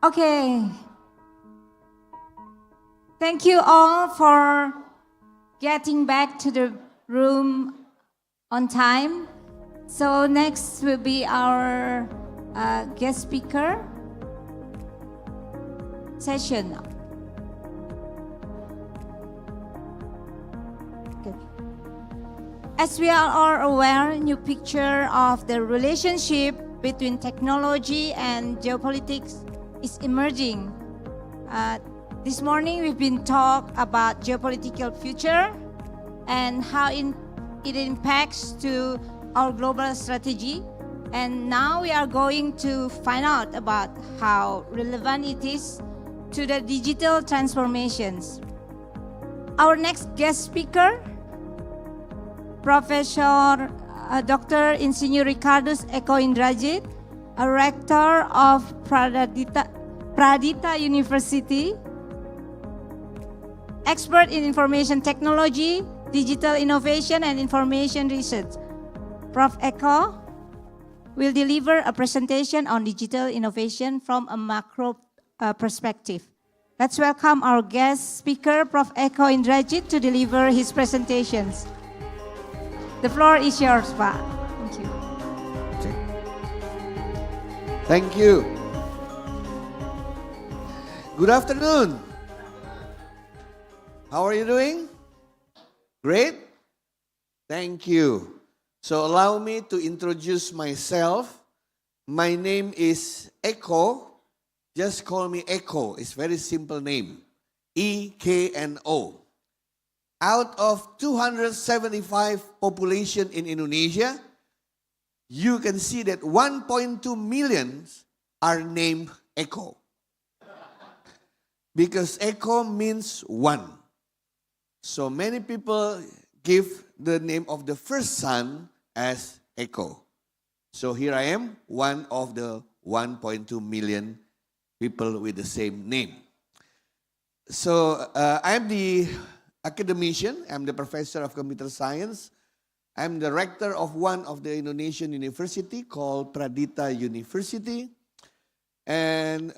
Okay. Thank you all for getting back to the room on time. So next will be our guest speaker session. Okay. As we are all aware, new picture of the relationship between technology and geopolitics is emerging. This morning we've been talk about geopolitical future and how it impacts to our global strategy. And now we are going to find out about how relevant it is to the digital transformations. Our next guest speaker, Professor Dr. Insinyur Richardus Eko Indrajit, a rector of Pradita University, expert in information technology, digital innovation, and information research. Prof. Eko will deliver a presentation on digital innovation from a macro perspective. Let's welcome our guest speaker, Prof. Eko Indrajit, to deliver his presentations. The floor is yours, Pak. Thank you. Thank you. Good afternoon. How are you doing? Great? Thank you. So allow me to introduce myself. My name is Eko. Just call me Eko. It's a very simple name. E-K-N-O. Out of 275 population in Indonesia, you can see that 1.2 million are named Eko. Because Eko means one. So many people give the name of the first son as Eko. So here I am, one of the 1.2 million people with the same name. So I'm the academician, I'm the professor of computer science. I'm the rector of one of the Indonesian university called Pradita University. And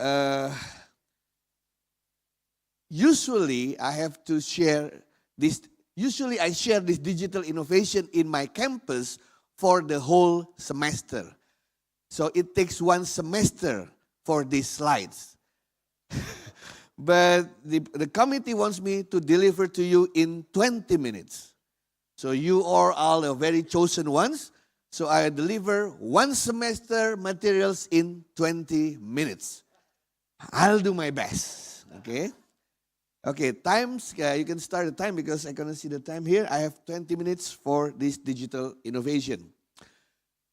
usually I have to share this, usually I share this digital innovation in my campus for the whole semester. So it takes one semester for these slides. But the committee wants me to deliver to you in 20 minutes. So you are all the very chosen ones. So I deliver one semester materials in 20 minutes. I'll do my best, okay? Okay, times, you can start the time because I cannot see the time here. I have 20 minutes for this digital innovation.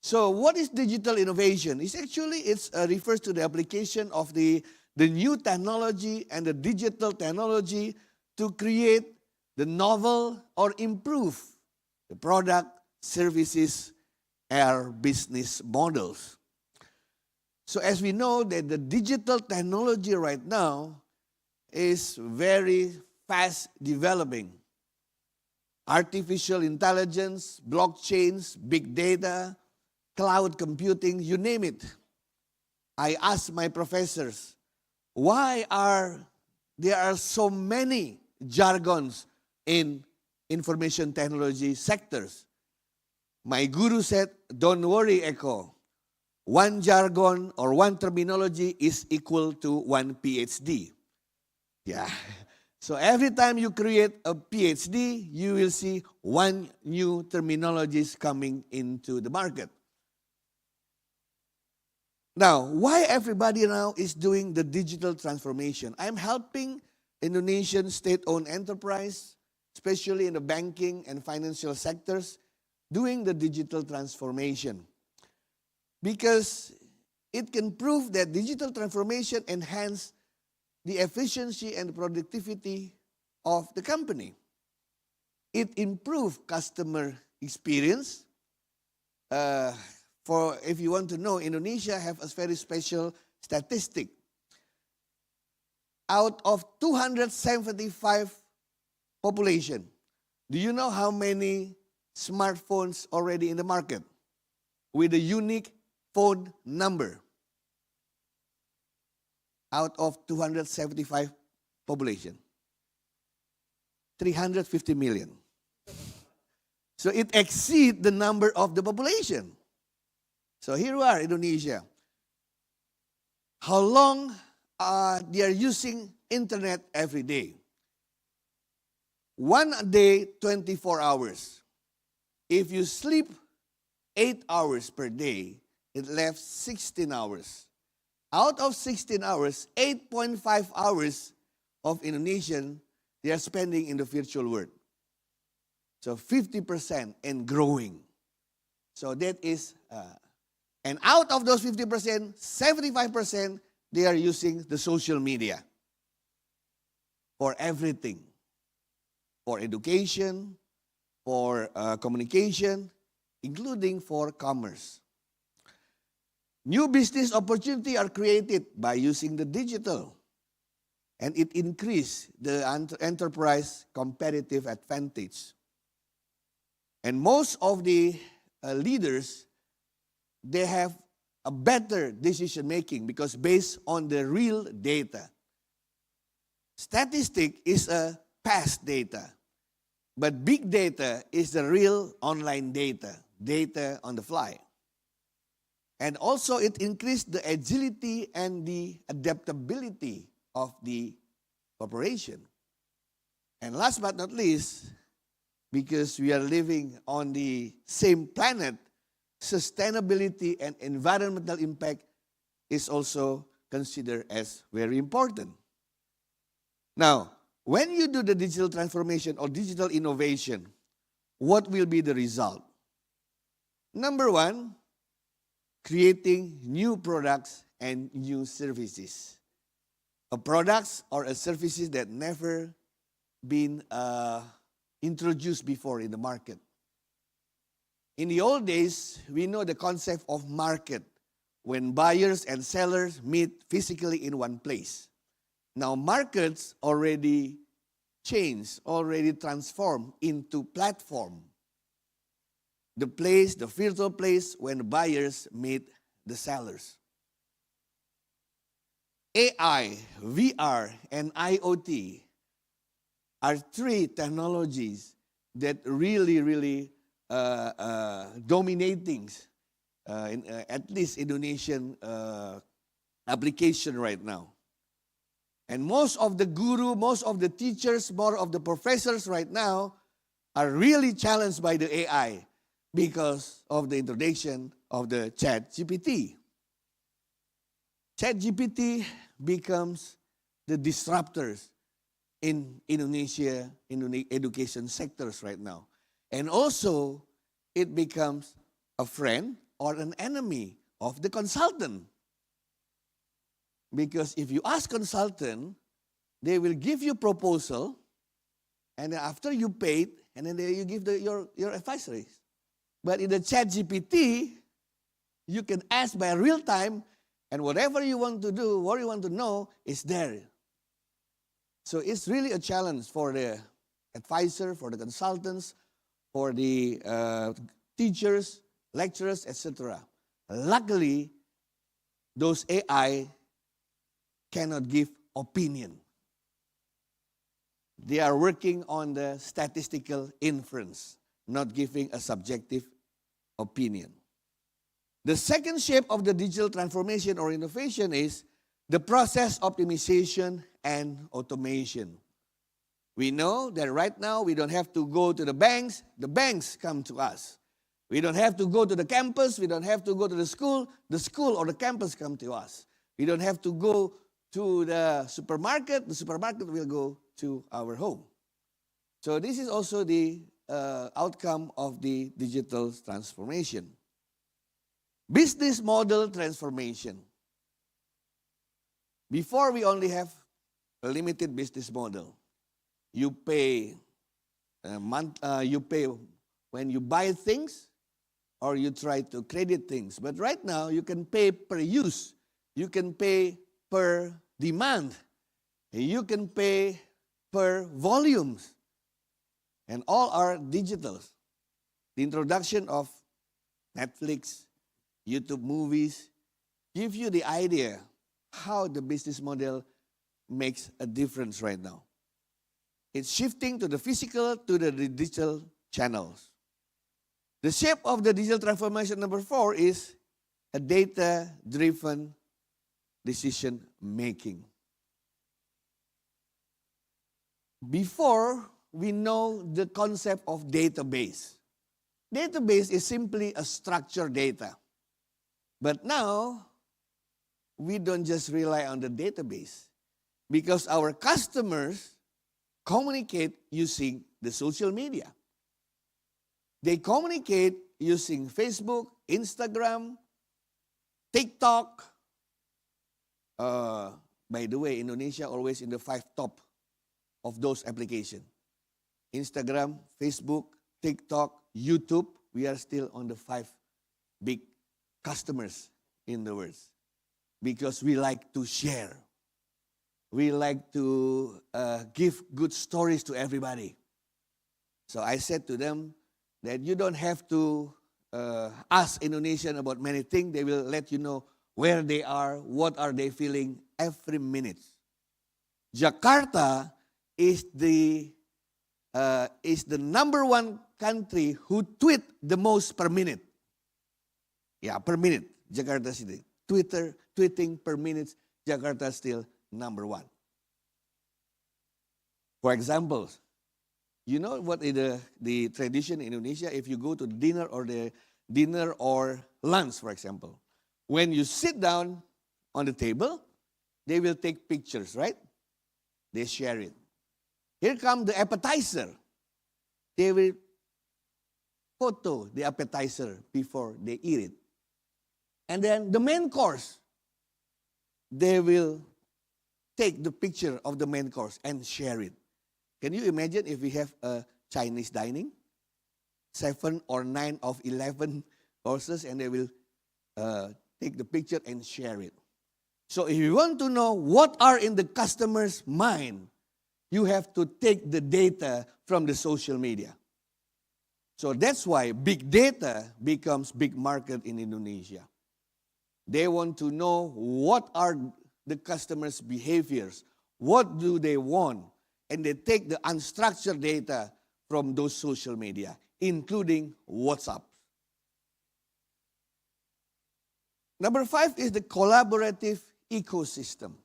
So what is digital innovation? It's actually, it refers to the application of the new technology and the digital technology to create the novel or improve the product, services, or business models. So as we know that the digital technology right now is very fast developing. Artificial intelligence, blockchains, big data, cloud computing, you name it. I asked my professors, why there are so many jargons in information technology sectors? My guru said, don't worry, Eko. One jargon or one terminology is equal to one PhD. Yeah. So every time you create a PhD, you will see one new terminologies coming into the market. Now, why everybody now is doing the digital transformation? I'm helping Indonesian state-owned enterprise, especially in the banking and financial sectors, doing the digital transformation. Because it can prove that digital transformation enhance the efficiency and productivity of the company. It improves customer experience. For if you want to know, Indonesia have a very special statistic. Out of 275 population, do you know how many smartphones already in the market with a unique phone number? out of 275 population. 350 million. So it exceeds the number of the population. So here we are, Indonesia. How long they are using internet every day? One day, 24 hours. If you sleep 8 hours per day, it left 16 hours. Out of 16 hours, 8.5 hours of Indonesian, they are spending in the virtual world. So 50% and growing. So that is, and out of those 50%, 75%, they are using the social media for everything. For education, for communication, including for commerce. New business opportunities are created by using the digital, and it increases the enterprise competitive advantage. And most of the leaders, they have a better decision making because based on the real data. Statistic is a past data, but big data is the real online data, data on the fly. And also it increased the agility and the adaptability of the corporation. And last but not least, because we are living on the same planet, sustainability and environmental impact is also considered as very important. Now, when you do the digital transformation or digital innovation, what will be the result? Number one, creating new products and new services. A products or a services that never been introduced before in the market. In the old days, we know the concept of market when buyers and sellers meet physically in one place. Now markets already changed, already transformed into platform. The place, the virtual place when buyers meet the sellers. AI, VR, and IoT are three technologies that really dominating at least Indonesian application right now. And most of the guru, most of the teachers, more of the professors right now are really challenged by the AI because of the introduction of the ChatGPT. ChatGPT becomes the disruptors in Indonesia, in the education sectors right now. And also, it becomes a friend or an enemy of the consultant. Because if you ask consultant, they will give you proposal, and then after you paid, and then you give your advisories. But in the ChatGPT, you can ask by real time, and whatever you want to do, what you want to know, is there. So it's really a challenge for the advisor, for the consultants, for the teachers, lecturers, etc. Luckily, those AI cannot give opinion. They are working on the statistical inference, not giving a subjective opinion. The second shape of the digital transformation or innovation is the process optimization and automation. We know that right now we don't have to go to the banks come to us. We don't have to go to the campus, we don't have to go to the school or the campus come to us. We don't have to go to the supermarket will go to our home. So this is also the outcome of the digital transformation. Business model transformation. Before we only have a limited business model. You pay when you buy things or you try to credit things. But right now you can pay per use. You can pay per demand. You can pay per volumes. And all are digital. The introduction of Netflix, YouTube movies, give you the idea how the business model makes a difference right now. It's shifting to the physical to the digital channels. The shape of the digital transformation number 4 is a data-driven decision making. Before, we know the concept of database. Database is simply a structured data. But now, we don't just rely on the database because our customers communicate using the social media. They communicate using Facebook, Instagram, TikTok. By the way, Indonesia always in the 5 top of those applications. Instagram, Facebook, TikTok, YouTube, we are still on the 5 big customers in the world because we like to share. We like to give good stories to everybody. So I said to them that you don't have to ask Indonesian about many things. They will let you know where they are, what are they feeling every minute. Jakarta is the number 1 country who tweet the most per minute. Yeah, per minute, Jakarta City. Tweeting per minute, Jakarta is still number 1. For example, you know what is the tradition in Indonesia? If you go to dinner or lunch, for example, when you sit down on the table, they will take pictures, right? They share it. Here comes the appetizer. They will photo the appetizer before they eat it. And then the main course, they will take the picture of the main course and share it. Can you imagine if we have a Chinese dining? 7 or 9 of 11 courses, and they will take the picture and share it. So if you want to know what are in the customer's mind, you have to take the data from the social media. So that's why big data becomes big market in Indonesia. They want to know what are the customers' behaviors, what do they want, and they take the unstructured data from those social media, including WhatsApp. Number 5 is the collaborative ecosystem.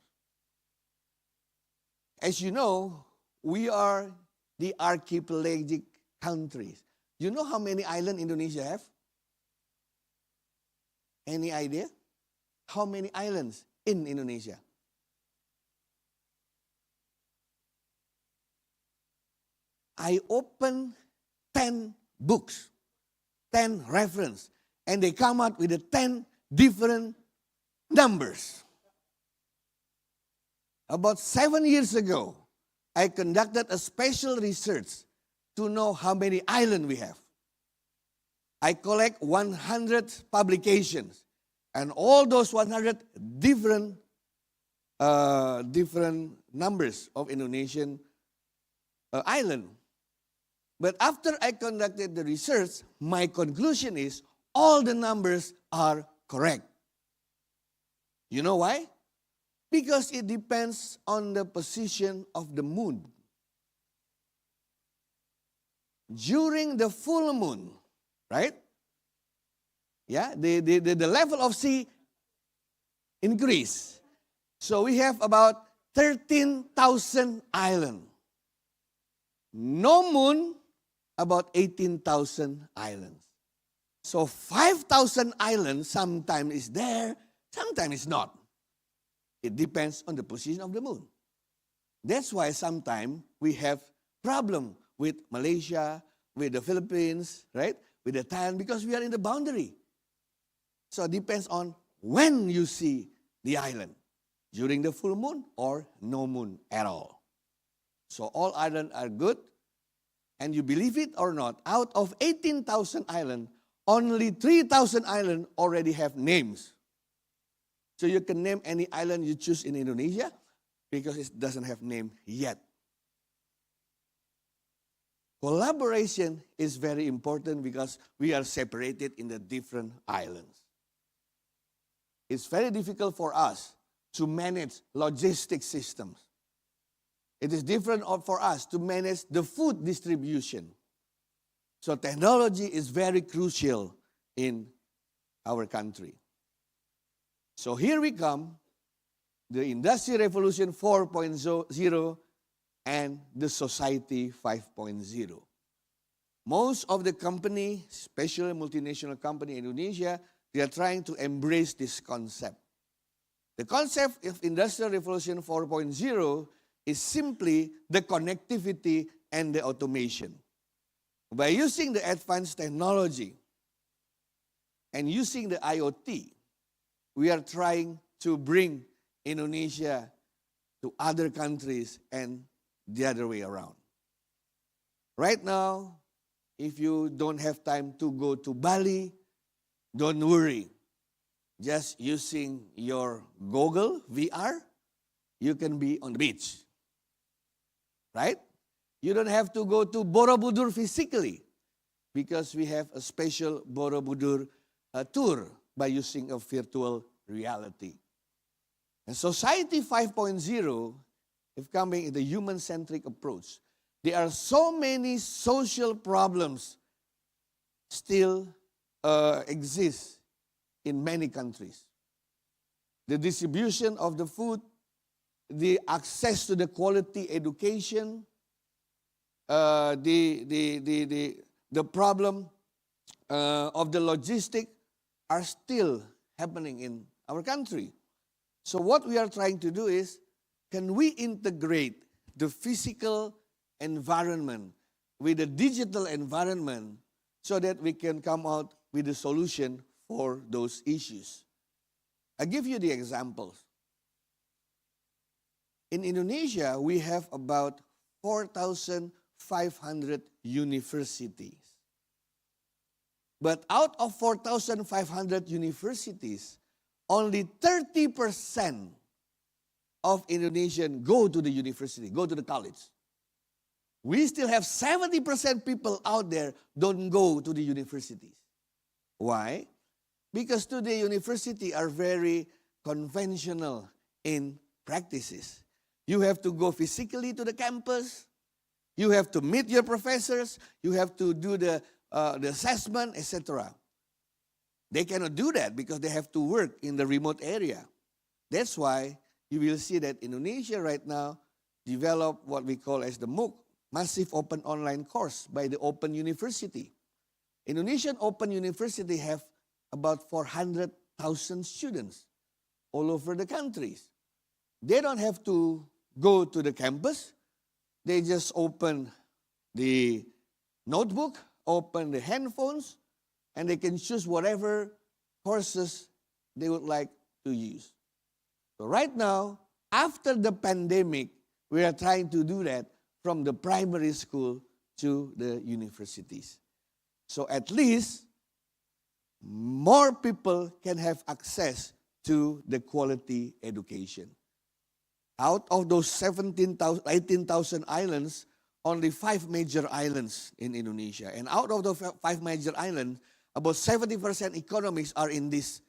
As you know, we are the archipelagic countries. You know how many islands Indonesia have? Any idea? How many islands in Indonesia? I opened 10 books, 10 reference, and they come out with the 10 different numbers. About 7 years ago, I conducted a special research to know how many islands we have. I collect 100 publications, and all those 100 different numbers of Indonesian island. But after I conducted the research, my conclusion is all the numbers are correct. You know why? Because it depends on the position of the moon. During the full moon, right? Yeah, the level of sea increase. So we have about 13,000 islands. No moon, about 18,000 islands. So 5,000 islands sometimes is there, sometimes it's not. It depends on the position of the moon. That's why sometimes we have problem with Malaysia, with the Philippines, right? With the Thailand, because we are in the boundary. So it depends on when you see the island, during the full moon or no moon at all. So all islands are good. And you believe it or not, out of 18,000 islands, only 3,000 islands already have names. So you can name any island you choose in Indonesia because it doesn't have name yet. Collaboration is very important because we are separated in the different islands. It's very difficult for us to manage logistic systems. It is different for us to manage the food distribution. So technology is very crucial in our country. So here we come, the Industrial Revolution 4.0 and the Society 5.0. Most of the company, especially multinational company in Indonesia, they are trying to embrace this concept. The concept of Industrial Revolution 4.0 is simply the connectivity and the automation. By using the advanced technology and using the IoT, we are trying to bring Indonesia to other countries and the other way around. Right now, if you don't have time to go to Bali, don't worry. Just using your Google VR, you can be on the beach. Right? You don't have to go to Borobudur physically because we have a special Borobudur tour by using a virtual reality. And Society 5.0 is coming in the human-centric approach. There are so many social problems still exist in many countries. The distribution of the food, the access to the quality education, the problem of the logistic are still happening in our country. So what we are trying to do is, can we integrate the physical environment with the digital environment so that we can come out with a solution for those issues? I give you the examples. In Indonesia, we have about 4,500 universities. But out of 4,500 universities, only 30% of Indonesians go to the university, go to the college. We still have 70% people out there don't go to the universities. Why? Because today universities are very conventional in practices. You have to go physically to the campus. You have to meet your professors. You have to do the assessment, etc. They cannot do that because they have to work in the remote area. That's why you will see that Indonesia right now develop what we call as the MOOC, Massive Open Online Course by the Open University. Indonesian Open University have about 400,000 students all over the countries. They don't have to go to the campus. They just open the notebook, open the handphones, and they can choose whatever courses they would like to use. So right now, after the pandemic, we are trying to do that from the primary school to the universities. So at least more people can have access to the quality education. Out of those 18,000 islands, only 5 major islands in Indonesia. And out of the 5 major islands, about 70% economies are in this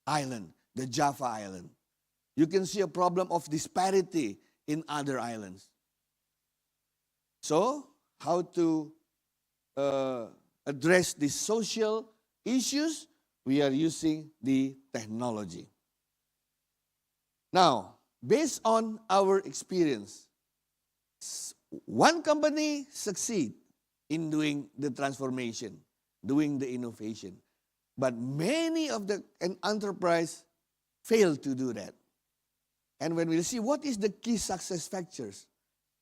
island, the Java Island. You can see a problem of disparity in other islands. So, how to address these social issues? We are using the technology. Now, based on our experience, one company succeed in doing the transformation, doing the innovation, but many of the enterprise fail to do that. And when we see what is the key success factors,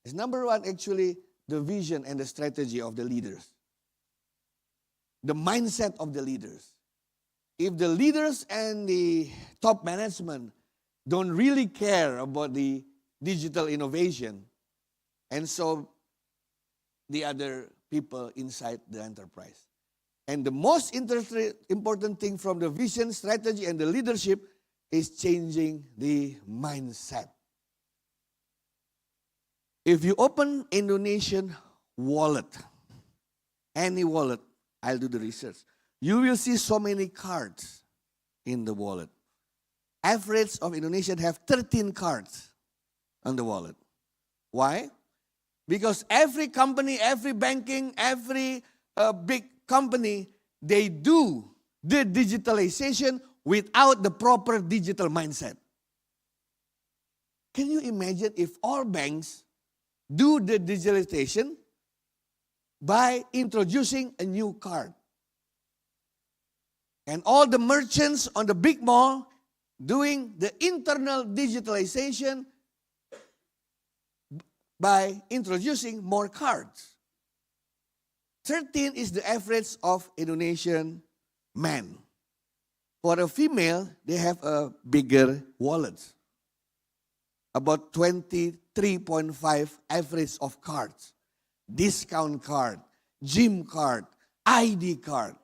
is number one actually the vision and the strategy of the leaders, the mindset of the leaders. If the leaders and the top management don't really care about the digital innovation, and so the other people inside the enterprise. And the most important thing from the vision, strategy, and the leadership is changing the mindset. If you open Indonesian wallet, any wallet, I'll do the research, you will see so many cards in the wallet. average of Indonesian have 13 cards on the wallet. Why? Because every company, every banking, every big company, they do the digitalization without the proper digital mindset. Can you imagine if all banks do the digitalization by introducing a new card? And all the merchants on the big mall doing the internal digitalization by introducing more cards. 13 is the average of Indonesian men. For a female, they have a bigger wallet. About 23.5 average of cards. Discount card, gym card, ID card.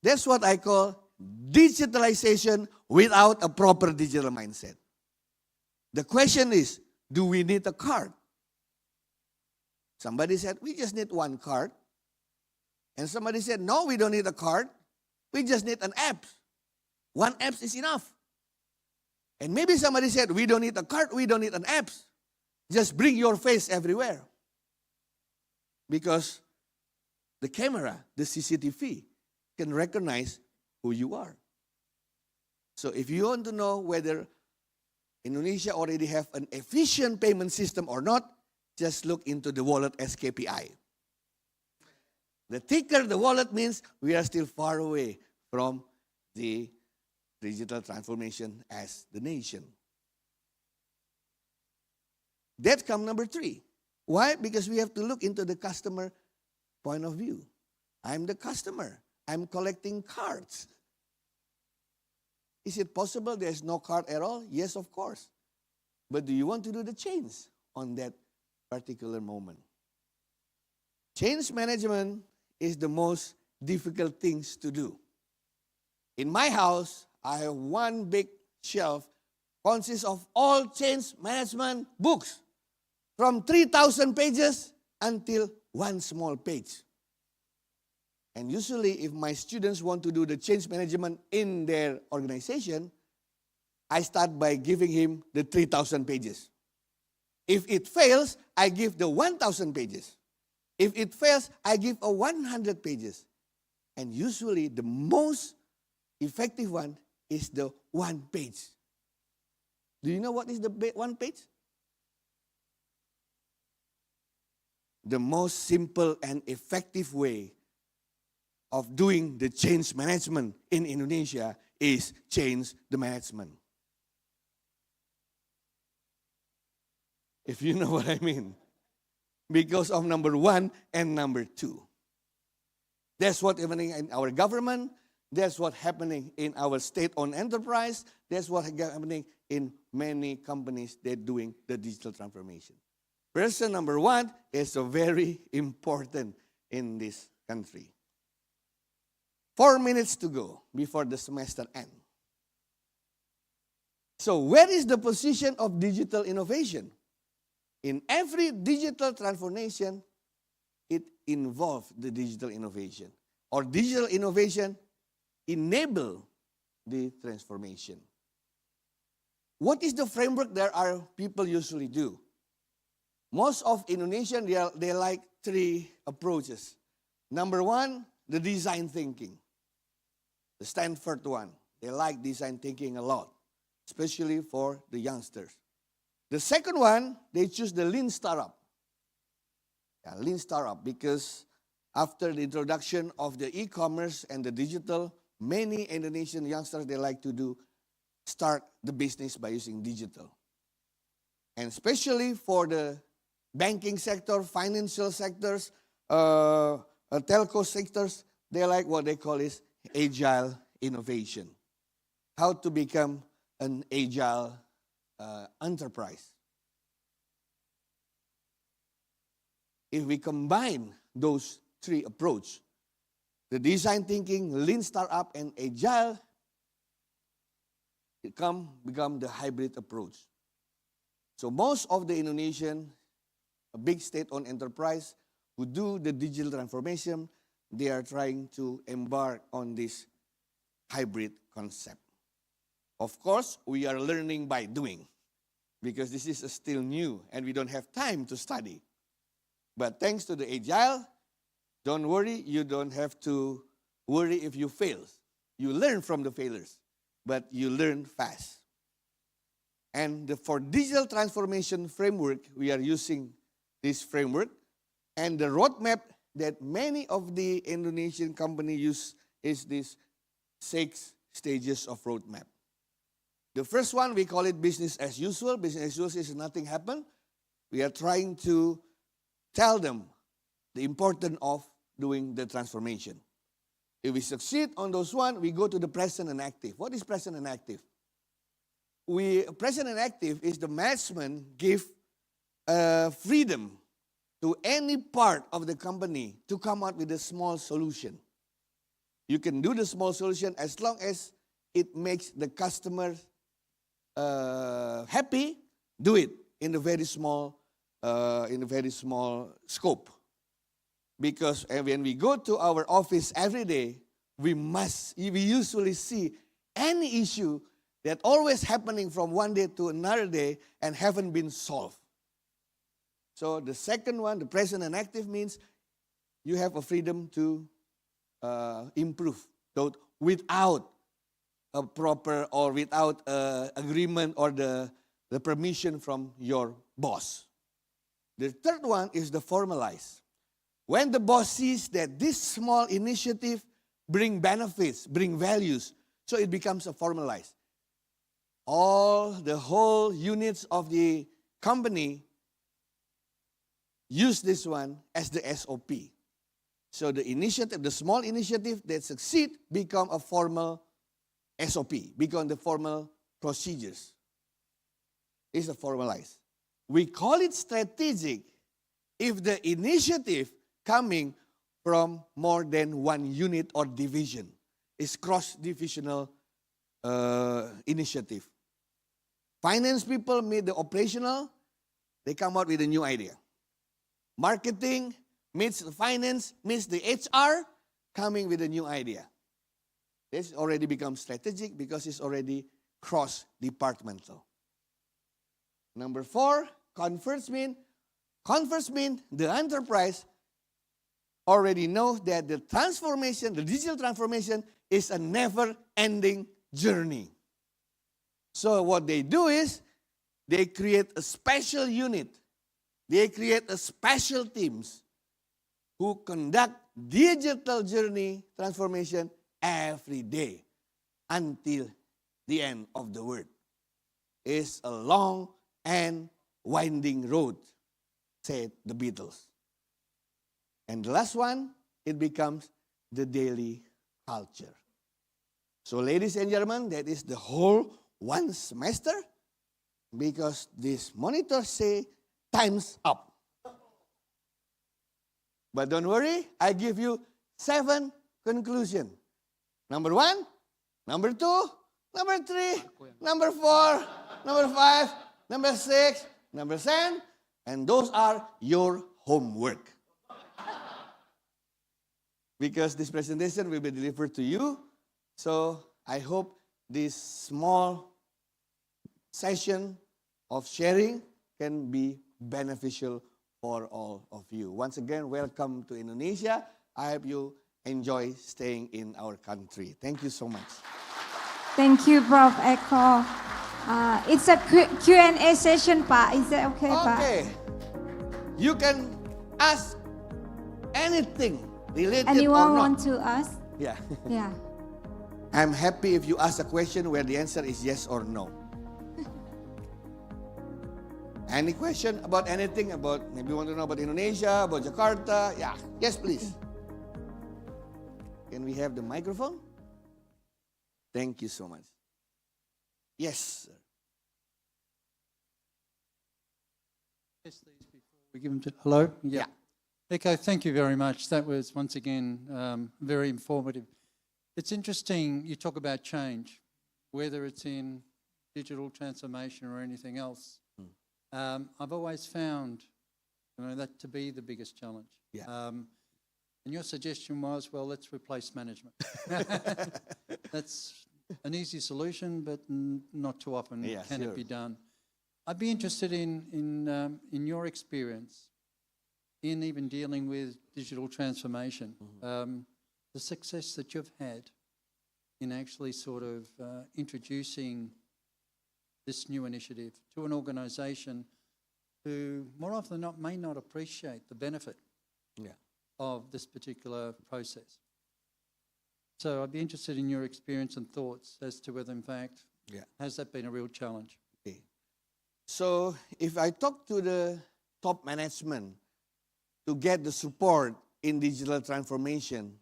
That's what I call digitalization without a proper digital mindset. The question is, do we need a card? Somebody said, we just need one card. And somebody said, no, we don't need a card. We just need an app. One app is enough. And maybe somebody said, we don't need a card, we don't need an app. Just bring your face everywhere. Because the camera, the CCTV, can recognize who you are. So if you want to know whether Indonesia already have an efficient payment system or not, just look into the wallet as KPI. The thicker the wallet means we are still far away from the digital transformation as the nation. That comes number 3. Why? Because we have to look into the customer point of view. I'm the customer. I'm collecting cards. Is it possible there's no card at all? Yes, of course. But do you want to do the change on that particular moment? Change management is the most difficult things to do. In my house, I have one big shelf consists of all change management books from 3,000 pages until one small page. And usually if my students want to do the change management in their organization, I start by giving him the 3,000 pages. If it fails, I give the 1,000 pages. If it fails, I give a 100 pages. And usually the most effective one is the 1 page. Do you know what is the 1 page? The most simple and effective way of doing the change management in Indonesia is change the management. If you know what I mean. Because of number 1 and number 2. That's what's happening in our government. That's what's happening in our state-owned enterprise. That's what's happening in many companies that are doing the digital transformation. Person number 1 is very important in this country. 4 minutes to go before the semester ends. So where is the position of digital innovation? In every digital transformation, it involves the digital innovation. Or digital innovation enable the transformation. What is the framework that our people usually do? Most of Indonesians, they like 3 approaches. Number 1, the design thinking. The Stanford one. They like design thinking a lot, especially for the youngsters. The second one, they choose the lean startup. Yeah, lean startup, because after the introduction of the e-commerce and the digital, many Indonesian youngsters, they like to start the business by using digital. And especially for the banking sector, financial sectors, telco sectors, they like what they call is agile innovation. How to become an agile enterprise. If we combine those 3 approaches, the design thinking, lean startup, and agile, it become the hybrid approach. So most of the Indonesian big state-owned enterprise who do the digital transformation, they are trying to embark on this hybrid concept. Of course, we are learning by doing because this is still new and we don't have time to study. But thanks to the Agile, don't worry, you don't have to worry if you fail. You learn from the failures, but you learn fast. And for digital transformation framework, we are using this framework. And the roadmap that many of the Indonesian companies use is this 6 stages of roadmap. The first one, we call it business as usual. Business as usual is nothing happened. We are trying to tell them the importance of doing the transformation. If we succeed on those one, we go to the present and active. What is present and active? Present and active is the management give freedom to any part of the company to come out with a small solution. You can do the small solution as long as it makes the customer happy. Do it in a very small scope. Because when we go to our office every day, we usually see any issue that always happening from one day to another day and haven't been solved. So the second one, the present and active, means you have a freedom to improve without a proper or without agreement or the permission from your boss. The third one is the formalize. When the boss sees that this small initiative bring benefits, bring values, so it becomes a formalized. The whole units of the company use this one as the SOP. So the initiative, the small initiative that succeed become a formal SOP, become the formal procedures. It's a formalized. We call it strategic if the initiative coming from more than one unit or division. It's cross-divisional initiative. Finance people meet the operational, they come out with a new idea. Marketing meets the finance, meets the HR, coming with a new idea. This already becomes strategic because it's already cross-departmental. Number 4, converse mean the enterprise already knows that the transformation, the digital transformation, is a never-ending journey. So what they do is, they create a special unit. They create a special teams who conduct digital journey transformation every day until the end of the world. It's a long and winding road, said the Beatles. And the last one, it becomes the daily culture. So ladies and gentlemen, that is the whole one semester because these monitors say time's up. But don't worry, I give you 7 conclusions. Number 1, number 2, number 3, number 4, number 5, number 6, number 7, and those are your homework. Because this presentation will be delivered to you, so I hope this small session of sharing can be beneficial for all of you. Once again, welcome to Indonesia. I hope you enjoy staying in our country. Thank you so much. Thank you, Prof. Eko. It's a Q&A session, Pak. Is that okay, Pak? Okay. You can ask anything related Anyone or not. want to ask? Yeah. Yeah. I'm happy if you ask a question where the answer is yes or no. Any question about anything, about maybe you want to know about Indonesia, about Jakarta? Yeah, yes please. Can we have the microphone? Thank you so much. Yes, sir. Yes, these before we give them to, hello? Yeah. Eko, thank you very much. That was, once again, very informative. It's interesting you talk about change, whether it's in digital transformation or anything else. I've always found that to be the biggest challenge. Yeah. And your suggestion was, well, let's replace management. That's an easy solution, but not too often can sure. it be done. I'd be interested in your experience in even dealing with digital transformation, the success that you've had in actually sort of introducing this new initiative to an organisation who more often than not may not appreciate the benefit of this particular process. So I'd be interested in your experience and thoughts as to whether in fact, has that been a real challenge? Okay. So if I talk to the top management to get the support in digital transformation,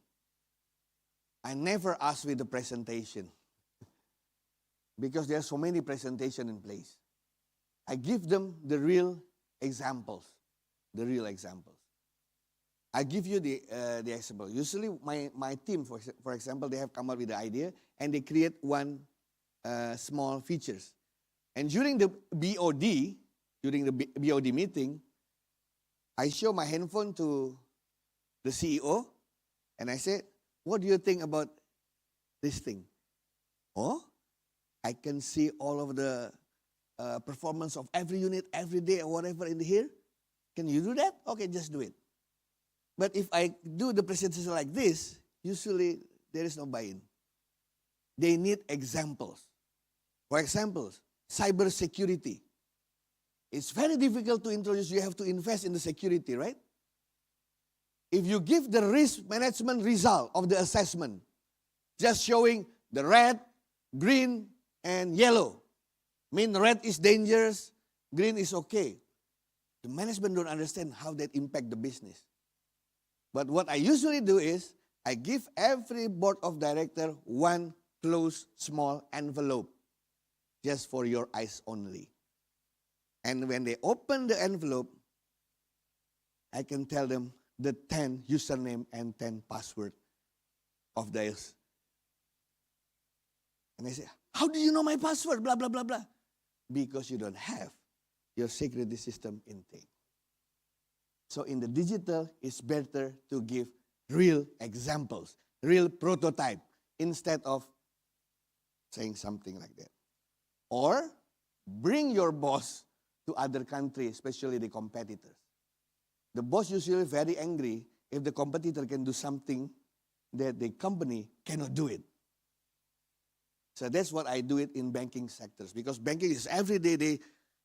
I never ask with the presentation because there are so many presentations in place. I give them the real examples, I give you the example. Usually my team, for example, they have come up with the idea and they create one small features. And during the BOD meeting, I show my handphone to the CEO and I said, what do you think about this thing? Oh, I can see all of the performance of every unit every day or whatever in here. Can you do that? Okay, just do it. But if I do the presentation like this, usually there is no buy-in. They need examples. For example, cyber security. It's very difficult to introduce. You have to invest in the security, right? If you give the risk management result of the assessment, just showing the red, green, and yellow, mean red is dangerous, green is okay. The management don't understand how that impact the business. But what I usually do is, I give every board of director one closed small envelope, just for your eyes only. And when they open the envelope, I can tell them the 10 username and 10 password of theirs. And I say, how do you know my password? Blah, blah, blah, blah. Because you don't have your security system intake. So in the digital, it's better to give real examples, real prototype, instead of saying something like that. Or bring your boss to other countries, especially the competitors. The boss usually very angry if the competitor can do something that the company cannot do it. So that's what I do it in banking sectors, because banking is every day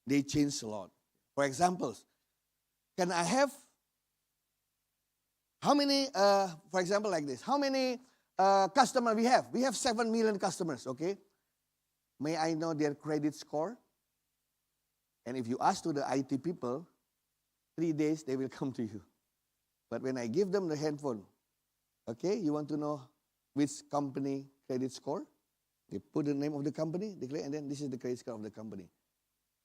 they change a lot. For example, can I have how many, for example like this, how many customers we have? We have 7 million customers, okay? May I know their credit score? And if you ask to the IT people, 3 days they will come to you. But when I give them the handphone, okay, you want to know which company credit score? They put the name of the company, declare, and then this is the credit score of the company.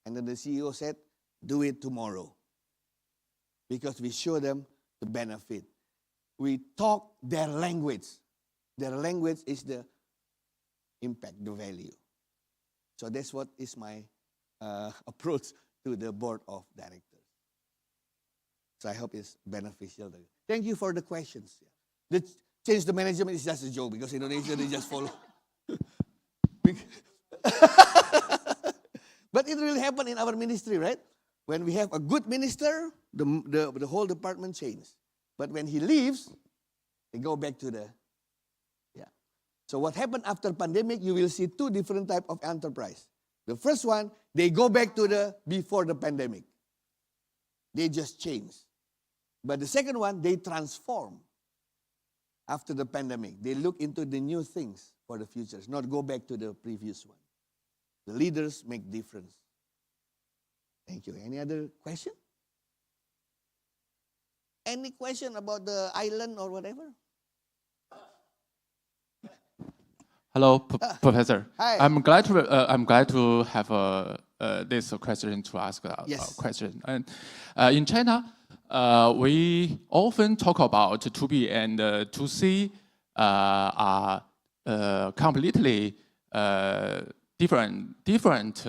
And then the CEO said, do it tomorrow. Because we show them the benefit. We talk their language. Their language is the impact, the value. So that's what is my approach to the board of directors. So I hope it's beneficial. Thank you for the questions. The change the management is just a joke because Indonesia, they just follow. But it really happened in our ministry, right? When we have a good minister, the whole department changes. But when he leaves, they go back to the, So what happened after pandemic, you will see 2 different types of enterprise. The first one, they go back to the before the pandemic. They just change. But the second one, they transform after the pandemic. They look into the new things for the future, not go back to the previous one. The leaders make difference. Thank you. Any other question? Any question about the island or whatever? Hello, Professor. Hi. I'm glad to have this question to ask a question. And in China, we often talk about 2B and 2C are completely different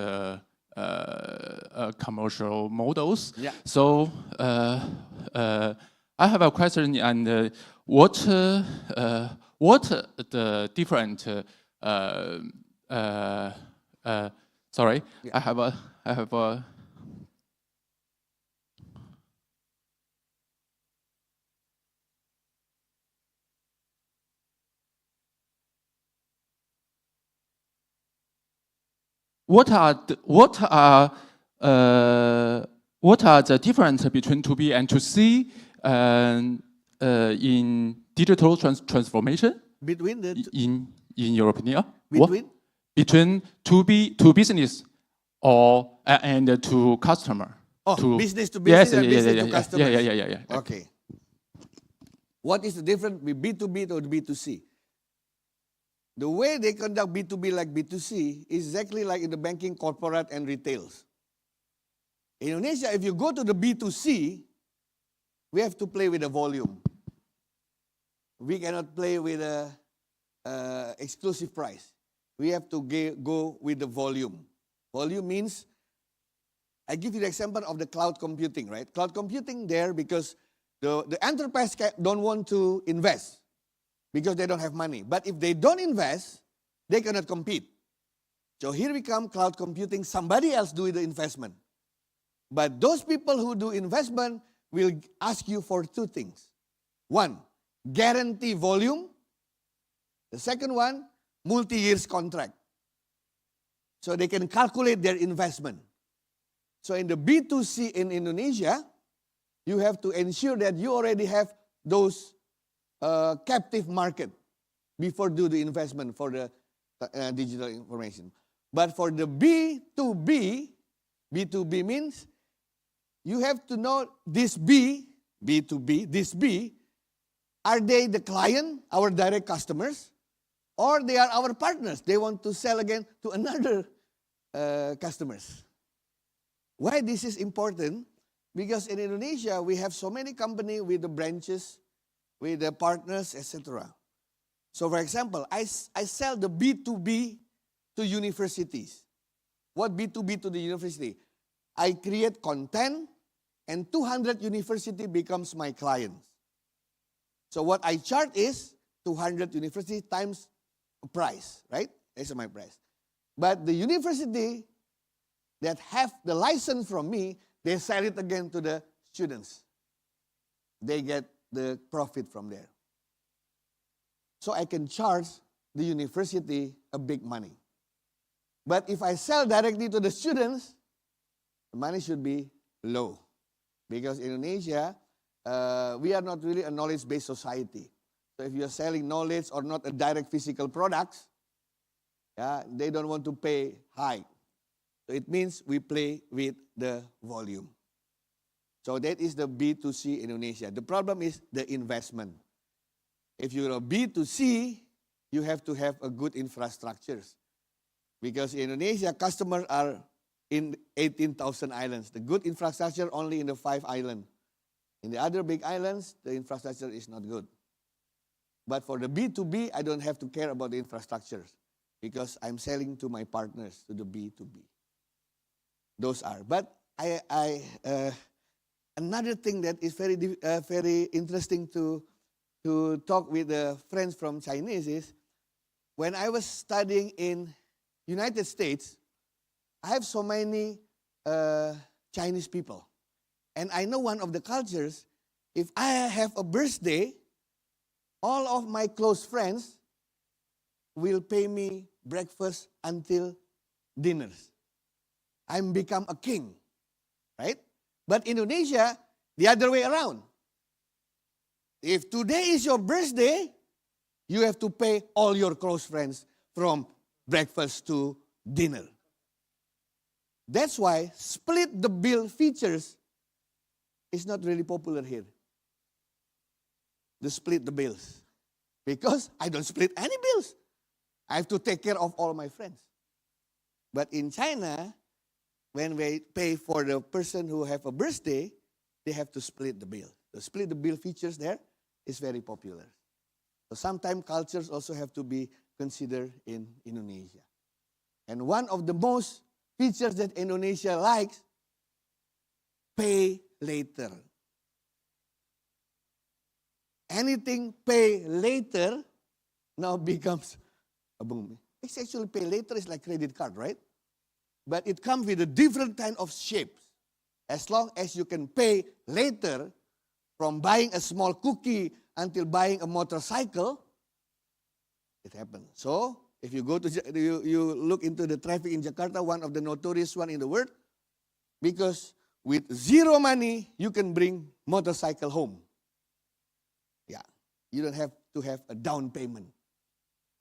commercial models. Yeah. So I have a question, and what the different sorry, Yeah. I have a. What are the difference between 2B and 2C in digital transformation? Between the In your opinion, between between 2B to business or and to customer? Business to business and business to customers. Yeah. Okay. What is the difference with B2B or B2C? The way they conduct B2B like B2C is exactly like in the banking, corporate, and retails. In Indonesia, if you go to the B2C, we have to play with the volume. We cannot play with a exclusive price. We have to go with the volume. Volume means, I give you the example of the cloud computing, right? Cloud computing there because the enterprise don't want to invest because they don't have money. But if they don't invest, they cannot compete. So here we come, cloud computing, somebody else do the investment. But those people who do investment will ask you for two things. One, guarantee volume. The second one, multi-years contract. So they can calculate their investment. So in the B2C in Indonesia, you have to ensure that you already have those captive market before do the investment for the digital information. But for the B2B, B2B means you have to know this B2B, this B, are they the client, our direct customers, or they are our partners? They want to sell again to another customers. Why this is important? Because in Indonesia, we have so many companies with the branches, with the partners, etc. So for example, I sell the B2B to universities. What B2B to the university? I create content and 200 university becomes my clients. So what I charge is 200 university times a price, right? That's my price. But the university that have the license from me, they sell it again to the students. They get the profit from there. So I can charge the university a big money. But if I sell directly to the students, the money should be low. Because in Indonesia, we are not really a knowledge-based society. So if you're selling knowledge or not a direct physical products, they don't want to pay high. So it means we play with the volume. So that is the B2C in Indonesia. The problem is the investment. If you're a B2C, you have to have a good infrastructures. Because in Indonesia, customers are in 18,000 islands. The good infrastructure only in the 5 islands. In the other big islands, the infrastructure is not good. But for the B2B, I don't have to care about the infrastructures because I'm selling to my partners, to the B2B. Those are. But another thing that is very interesting to talk with the friends from Chinese is, when I was studying in United States, I have so many Chinese people. And I know one of the cultures, if I have a birthday, all of my close friends will pay me breakfast until dinners. I'm become a king, right? But Indonesia, the other way around. If today is your birthday, you have to pay all your close friends from breakfast to dinner. That's why split the bill features is not really popular here. The split the bills. Because I don't split any bills. I have to take care of all my friends. But in China, when we pay for the person who have a birthday, they have to split the bill. The split the bill features there is very popular. So sometimes cultures also have to be considered in Indonesia. And one of the most features that Indonesia likes, pay later. Anything pay later now becomes a boom. It's actually pay later is like credit card, right? But it comes with a different kind of shapes. As long as you can pay later, from buying a small cookie until buying a motorcycle, it happens. So, if you go to, you look into the traffic in Jakarta, one of the notorious one in the world, because with zero money, you can bring motorcycle home. Yeah, you don't have to have a down payment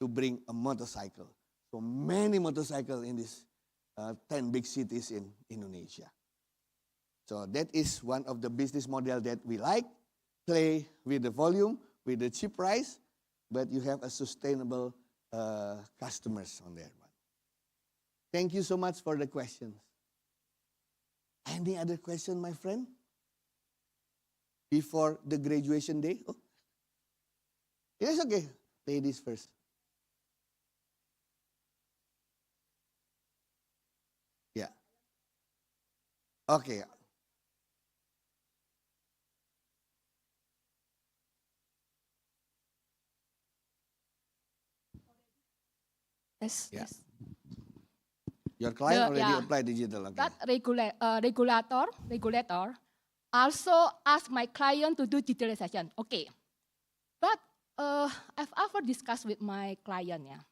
to bring a motorcycle. So many motorcycles in these 10 big cities in Indonesia. So that is one of the business model that we like. Play with the volume, with the cheap price, but you have a sustainable customers on that one. Thank you so much for the questions. Any other question, my friend? Before the graduation day? Oh. Yes, okay. Ladies first. Yeah. Okay. Yes, Yeah. yes. Your client already yeah. applied digital. Okay. That regulator also asked my client to do digitalization. Okay, but I've ever discussed with my client. Yeah.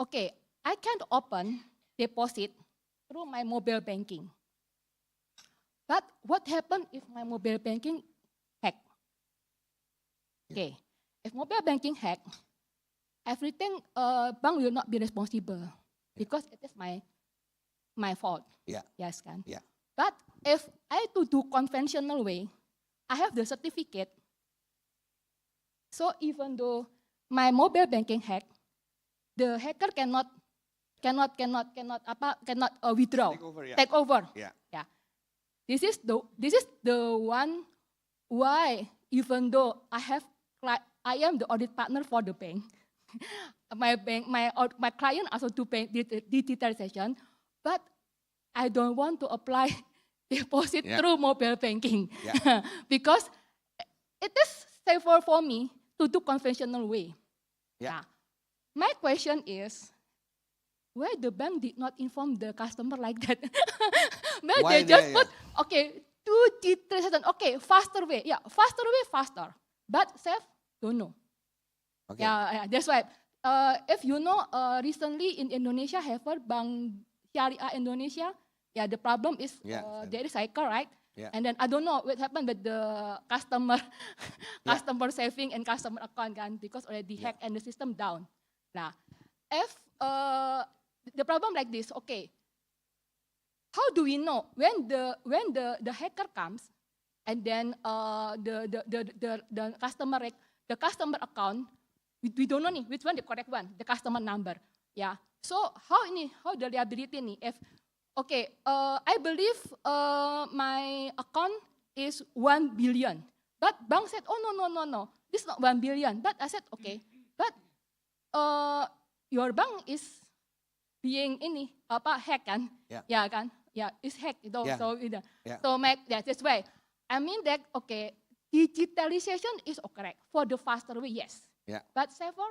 Okay, I can open deposit through my mobile banking. But what happens if my mobile banking hack? Okay, if mobile banking hack, everything bank will not be responsible because it is my fault. Yeah. Yes, kan? Yeah. But if I to do conventional way, I have the certificate. So even though my mobile banking hack, the hacker cannot withdraw. Take over, yeah. Take over. Yeah. Yeah. This is the one why even though I am the audit partner for the bank, my client also do bank digitalization, but I don't want to apply deposit through mobile banking because it is safer for me to do conventional way. Yeah. My question is, why the bank did not inform the customer like that? Well, Why they just they- put, okay, do digitalization, okay, faster way, faster, but safe, don't know. Okay. Yeah, that's why. If you know, recently in Indonesia, have a Bank Syariah Indonesia, the problem is there is cycle, right? Yeah. And then I don't know what happened with the customer, customer saving and customer account, kan, because already hacked and the system down. Nah, if the problem like this, okay, how do we know when the hacker comes and then the customer account, we don't know which one the correct one, the customer number. Yeah. So how the liability if okay, I believe my account is 1 billion. But bank said, oh no, this is not 1 billion. But I said, okay, but your bank is being hack kan? Yeah. Kan? Yeah, it's hacked. Yeah. So that's why. I mean that okay, digitalization is correct for the faster way, yes. Yeah. But safer?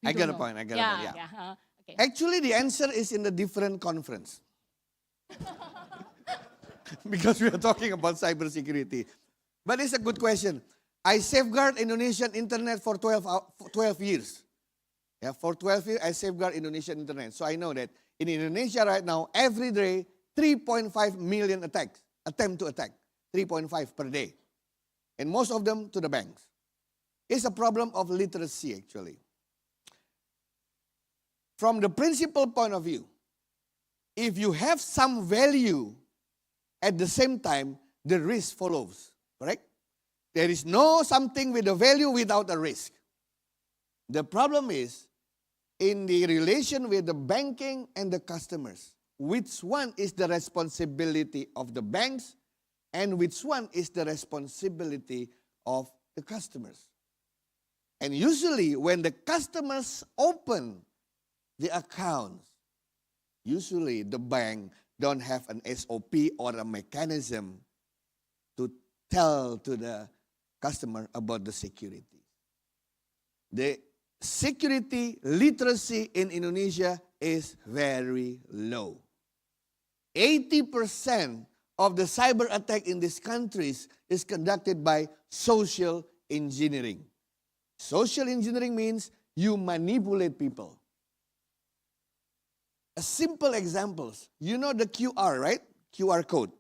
I got a point. Okay. Actually, the answer is in a different conference. Because we are talking about cybersecurity. But it's a good question. I safeguard Indonesian internet for 12 years. Yeah, for 12 years, I safeguard Indonesian internet. So I know that in Indonesia right now, every day, 3.5 million attempt to attack. 3.5 per day. And most of them to the banks. It's a problem of literacy, actually. From the principal point of view, if you have some value, at the same time, the risk follows, correct? There is no something with a value without a risk. The problem is, in the relation with the banking and the customers, which one is the responsibility of the banks and which one is the responsibility of the customers? And usually when the customers open the accounts, usually the bank don't have an SOP or a mechanism to tell to the customer about the security. The security literacy in Indonesia is very low. 80% of the cyber attack in these countries is conducted by social engineering. Social engineering means you manipulate people. A simple examples, you know the QR, right? QR code.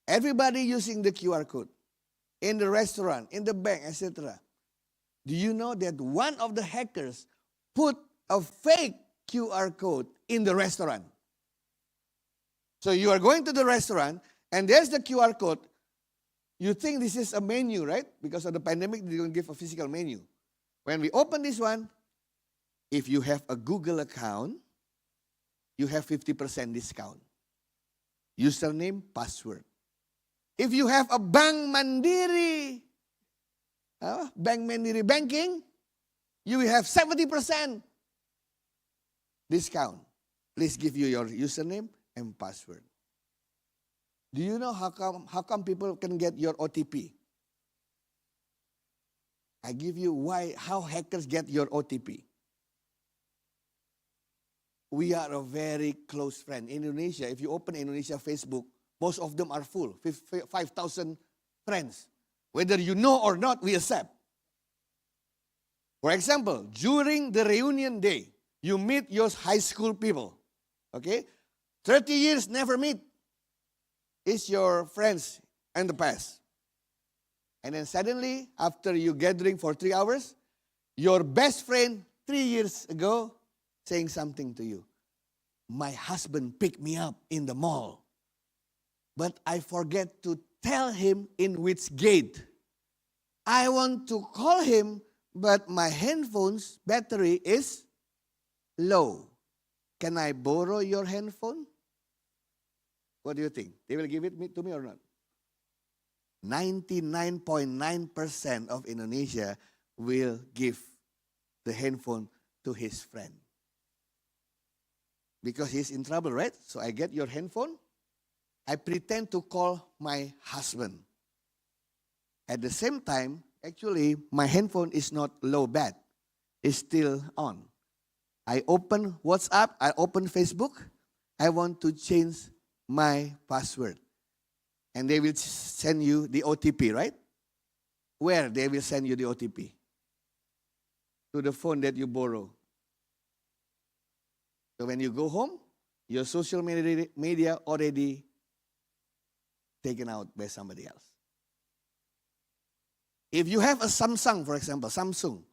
Everybody using the QR code. In the restaurant, in the bank, etc. Do you know that one of the hackers put a fake QR code in the restaurant? So you are going to the restaurant and there's the QR code. You think this is a menu, right? Because of the pandemic, they don't give a physical menu. When we open this one, if you have a Google account, you have 50% discount. Username, password. If you have a Bank Mandiri banking, you will have 70% discount. Please give you your username and password. Do you know how come people can get your OTP? I give you how hackers get your OTP. We are a very close friend. Indonesia, if you open Indonesia Facebook, most of them are full, 5,000 friends. Whether you know or not, we accept. For example, during the reunion day, you meet your high school people. Okay? 30 years never meet. It's your friends in the past. And then suddenly, after you gathering for 3 hours, your best friend 3 years ago saying something to you. My husband picked me up in the mall, but I forget to tell him in which gate. I want to call him, but my handphone's battery is low. Can I borrow your handphone? What do you think? They will give it to me or not? 99.9% of Indonesia will give the handphone to his friend. Because he's in trouble, right? So I get your handphone. I pretend to call my husband. At the same time, actually, my handphone is not low bat. It's still on. I open WhatsApp, I open Facebook. I want to change my password. And they will send you the OTP, right? Where they will send you the OTP? To the phone that you borrow. So when you go home, your social media already taken out by somebody else. If you have a Samsung, for example, Samsung,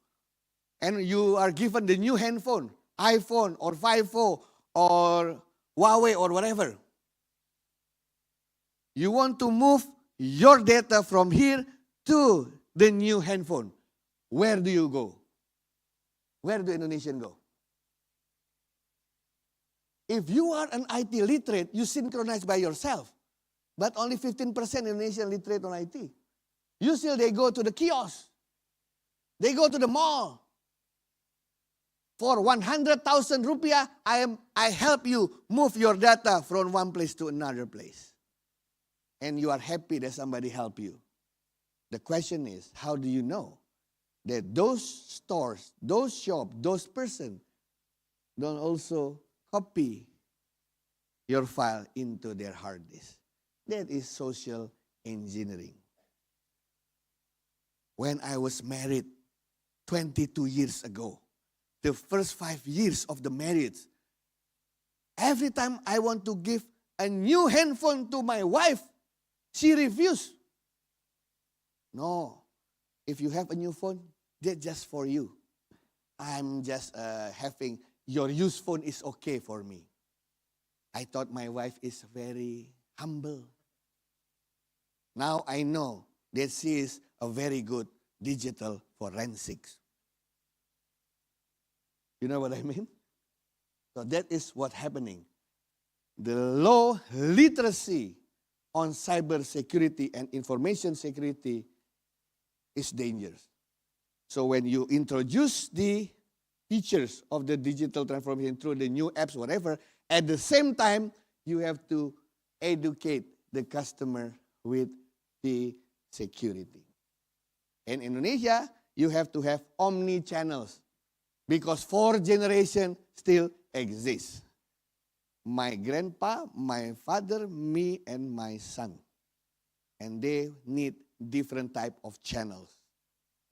and you are given the new handphone, iPhone or 5O or Huawei or whatever, you want to move your data from here to the new handphone. Where do you go? Where do Indonesians go? If you are an IT literate, you synchronize by yourself. But only 15% Indonesian literate on IT. Usually they go to the kiosk. They go to the mall. For 100,000 rupiah, I help you move your data from one place to another place. And you are happy that somebody helped you. The question is, how do you know that those stores, those shops, those persons don't also copy your file into their hard disk? That is social engineering. When I was married 22 years ago, the first 5 years of the marriage, every time I want to give a new handphone to my wife, she refused. No, if you have a new phone, that's just for you. I'm just having, your used phone is okay for me. I thought my wife is very humble. Now I know that she is a very good digital forensics. You know what I mean? So that is what's happening. The low literacy on cyber security and information security is dangerous. So when you introduce the features of the digital transformation through the new apps, whatever, at the same time, you have to educate the customer with the security. In Indonesia, you have to have omni-channels. because 4 generations still exist. My grandpa, my father, me, and my son. And they need different type of channels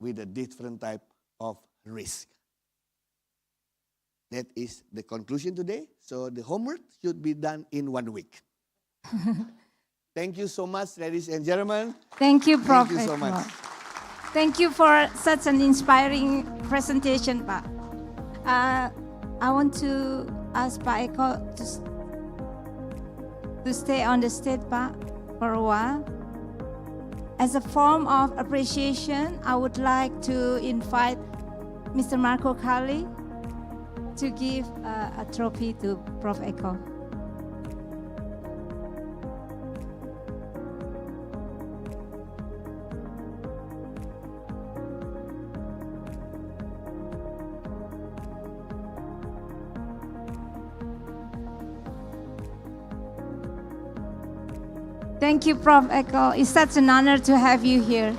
with a different type of risk. That is the conclusion today. So the homework should be done in 1 week. Thank you so much, ladies and gentlemen. Thank you, Prof. Thank you so much. Thank you for such an inspiring presentation, Pak. I want to ask Pak Eko to stay on the stage, Pak, for a while. As a form of appreciation, I would like to invite Mr. Marco Kali to give a trophy to Prof. Eko. Thank you, Prof. Eko. It's such an honor to have you here.